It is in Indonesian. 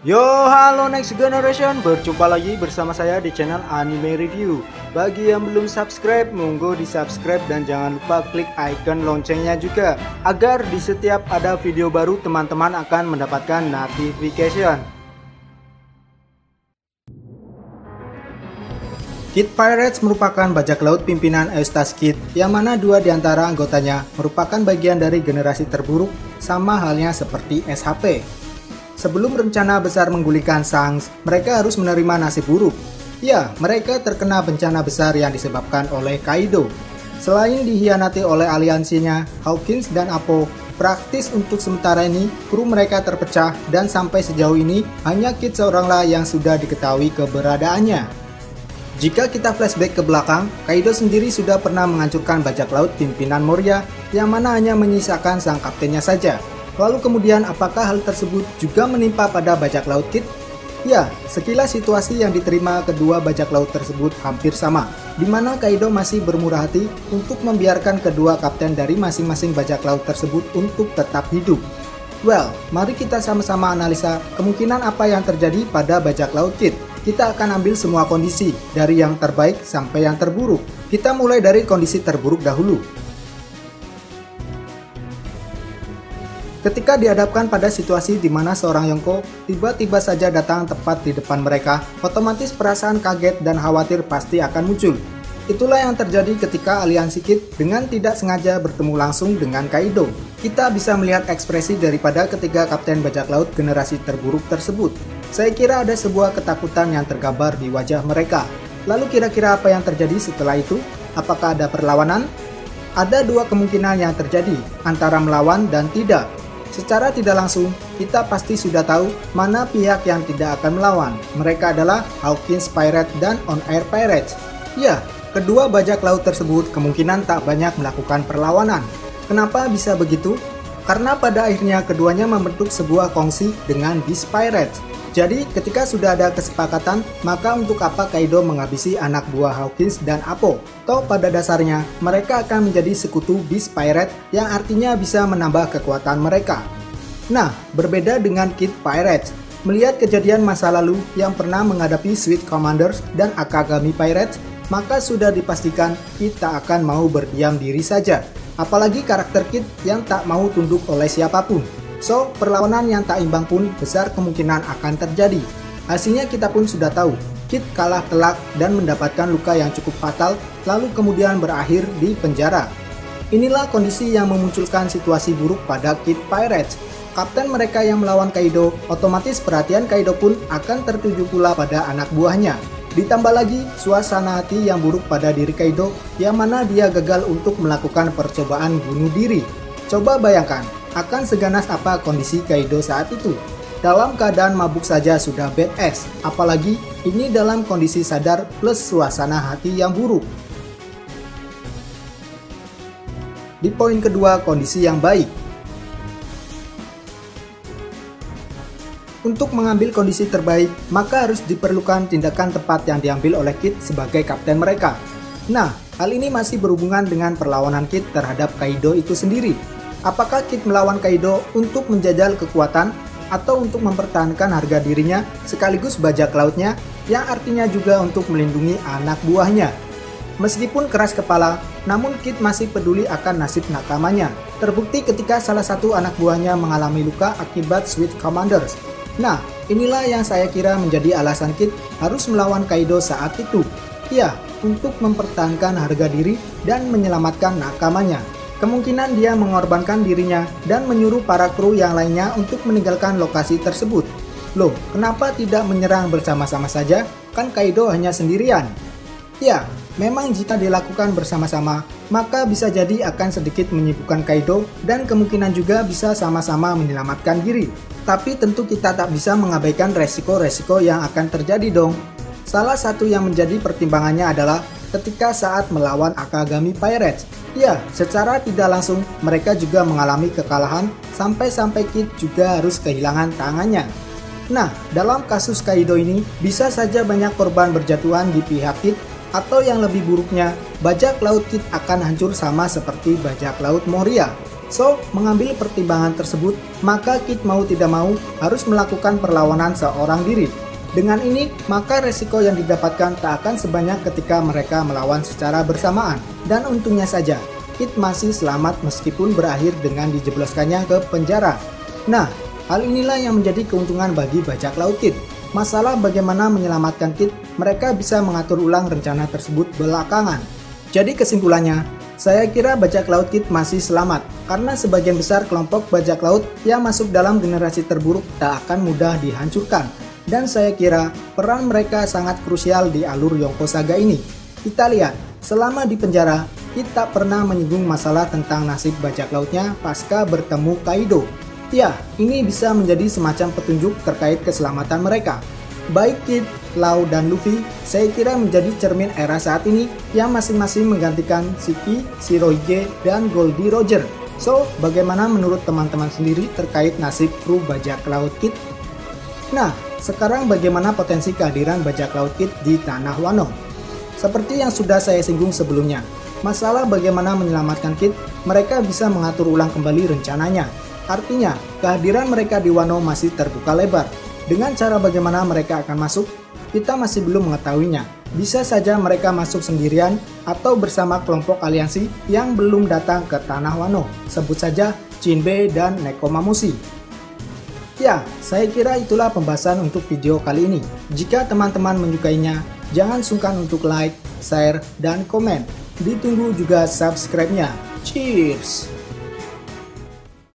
Yo, halo Next Generation, berjumpa lagi bersama saya di channel Anime Review. Bagi yang belum subscribe, monggo di subscribe dan jangan lupa klik icon loncengnya juga, agar di setiap ada video baru teman-teman akan mendapatkan notification. Kid Pirates merupakan bajak laut pimpinan Eustace Kid, yang mana dua di antara anggotanya merupakan bagian dari generasi terburuk, sama halnya seperti SHP. Sebelum rencana besar menggulingkan Shanks, mereka harus menerima nasib buruk. Ya, mereka terkena bencana besar yang disebabkan oleh Kaido. Selain dihianati oleh aliansinya, Hawkins dan Appo, praktis untuk sementara ini, kru mereka terpecah dan sampai sejauh ini, hanya Kid seoranglah yang sudah diketahui keberadaannya. Jika kita flashback ke belakang, Kaido sendiri sudah pernah menghancurkan bajak laut pimpinan Moria, yang mana hanya menyisakan sang kaptennya saja. Lalu kemudian apakah hal tersebut juga menimpa pada bajak laut Kid? Ya, sekilas situasi yang diterima kedua bajak laut tersebut hampir sama, di mana Kaido masih bermurah hati untuk membiarkan kedua kapten dari masing-masing bajak laut tersebut untuk tetap hidup. Well, mari kita sama-sama analisa kemungkinan apa yang terjadi pada bajak laut Kid. Kita akan ambil semua kondisi, dari yang terbaik sampai yang terburuk. Kita mulai dari kondisi terburuk dahulu. Ketika dihadapkan pada situasi di mana seorang Yonko tiba-tiba saja datang tepat di depan mereka, otomatis perasaan kaget dan khawatir pasti akan muncul. Itulah yang terjadi ketika aliansi Kid dengan tidak sengaja bertemu langsung dengan Kaido. Kita bisa melihat ekspresi daripada ketiga kapten bajak laut generasi terburuk tersebut. Saya kira ada sebuah ketakutan yang tergambar di wajah mereka. Lalu kira-kira apa yang terjadi setelah itu? Apakah ada perlawanan? Ada dua kemungkinan yang terjadi, antara melawan dan tidak. Secara tidak langsung, kita pasti sudah tahu mana pihak yang tidak akan melawan. Mereka adalah Hawkins Pirate dan On Air Pirates. Ya, kedua bajak laut tersebut kemungkinan tak banyak melakukan perlawanan. Kenapa bisa begitu? Karena pada akhirnya keduanya membentuk sebuah kongsi dengan Beast Pirates. Jadi ketika sudah ada kesepakatan, maka untuk apa Kaido menghabisi anak buah Hawkins dan Appo? Toh pada dasarnya, mereka akan menjadi sekutu Beast Pirate yang artinya bisa menambah kekuatan mereka. Nah, berbeda dengan Kid Pirates, melihat kejadian masa lalu yang pernah menghadapi Sweet Commanders dan Akagami Pirates, maka sudah dipastikan Kid tak akan mau berdiam diri saja. Apalagi karakter Kid yang tak mau tunduk oleh siapapun. So, perlawanan yang tak imbang pun besar kemungkinan akan terjadi. Hasilnya kita pun sudah tahu, Kid kalah telak dan mendapatkan luka yang cukup fatal, lalu kemudian berakhir di penjara. Inilah kondisi yang memunculkan situasi buruk pada Kid Pirates. Kapten mereka yang melawan Kaido, otomatis perhatian Kaido pun akan tertuju pula pada anak buahnya. Ditambah lagi suasana hati yang buruk pada diri Kaido, yang mana dia gagal untuk melakukan percobaan bunuh diri. Coba bayangkan, akan seganas apa kondisi Kaido saat itu. Dalam keadaan mabuk saja sudah badass, apalagi ini dalam kondisi sadar plus suasana hati yang buruk. Di poin kedua, kondisi yang baik. Untuk mengambil kondisi terbaik, maka harus diperlukan tindakan tepat yang diambil oleh Kid sebagai kapten mereka. Nah, hal ini masih berhubungan dengan perlawanan Kid terhadap Kaido itu sendiri. Apakah Kid melawan Kaido untuk menjajal kekuatan atau untuk mempertahankan harga dirinya sekaligus bajak lautnya yang artinya juga untuk melindungi anak buahnya? Meskipun keras kepala, namun Kid masih peduli akan nasib nakamanya. Terbukti ketika salah satu anak buahnya mengalami luka akibat Sweet Commanders. Nah, inilah yang saya kira menjadi alasan Kid harus melawan Kaido saat itu. Ya, untuk mempertahankan harga diri dan menyelamatkan nakamanya. Kemungkinan dia mengorbankan dirinya dan menyuruh para kru yang lainnya untuk meninggalkan lokasi tersebut. Loh, kenapa tidak menyerang bersama-sama saja? Kan Kaido hanya sendirian. Ya, memang jika dilakukan bersama-sama, maka bisa jadi akan sedikit menyibukkan Kaido dan kemungkinan juga bisa sama-sama menyelamatkan diri. Tapi tentu kita tak bisa mengabaikan resiko-resiko yang akan terjadi dong. Salah satu yang menjadi pertimbangannya adalah ketika saat melawan Akagami Pirates. Ya, secara tidak langsung mereka juga mengalami kekalahan sampai Kid juga harus kehilangan tangannya. Nah, dalam kasus Kaido ini bisa saja banyak korban berjatuhan di pihak Kid, atau yang lebih buruknya, bajak laut Kid akan hancur sama seperti bajak laut Moria. So, mengambil pertimbangan tersebut, maka Kid mau tidak mau harus melakukan perlawanan seorang diri. Dengan ini, maka resiko yang didapatkan tak akan sebanyak ketika mereka melawan secara bersamaan. Dan untungnya saja, Kid masih selamat meskipun berakhir dengan dijebloskannya ke penjara. Nah, hal inilah yang menjadi keuntungan bagi bajak laut Kid. Masalah bagaimana menyelamatkan Kid, mereka bisa mengatur ulang rencana tersebut belakangan. Jadi kesimpulannya, saya kira bajak laut Kid masih selamat, karena sebagian besar kelompok bajak laut yang masuk dalam generasi terburuk tak akan mudah dihancurkan. Dan saya kira peran mereka sangat krusial di alur Yonko Saga ini. Kita lihat, selama di penjara, Kid tak pernah menyinggung masalah tentang nasib bajak lautnya pasca bertemu Kaido. Ya, ini bisa menjadi semacam petunjuk terkait keselamatan mereka. Baik Kid, Lau, dan Luffy, saya kira menjadi cermin era saat ini yang masing-masing menggantikan Shiki, Shirohige, dan Goldie Roger. So, bagaimana menurut teman-teman sendiri terkait nasib kru bajak laut Kid? Nah, sekarang bagaimana potensi kehadiran bajak laut Kid di Tanah Wano? Seperti yang sudah saya singgung sebelumnya, masalah bagaimana menyelamatkan Kid, mereka bisa mengatur ulang kembali rencananya. Artinya, kehadiran mereka di Wano masih terbuka lebar. Dengan cara bagaimana mereka akan masuk, kita masih belum mengetahuinya. Bisa saja mereka masuk sendirian atau bersama kelompok aliansi yang belum datang ke Tanah Wano. Sebut saja Jinbe dan Nekomamushi. Ya, saya kira itulah pembahasan untuk video kali ini. Jika teman-teman menyukainya, jangan sungkan untuk like, share, dan komen. Ditunggu juga subscribe-nya. Cheers!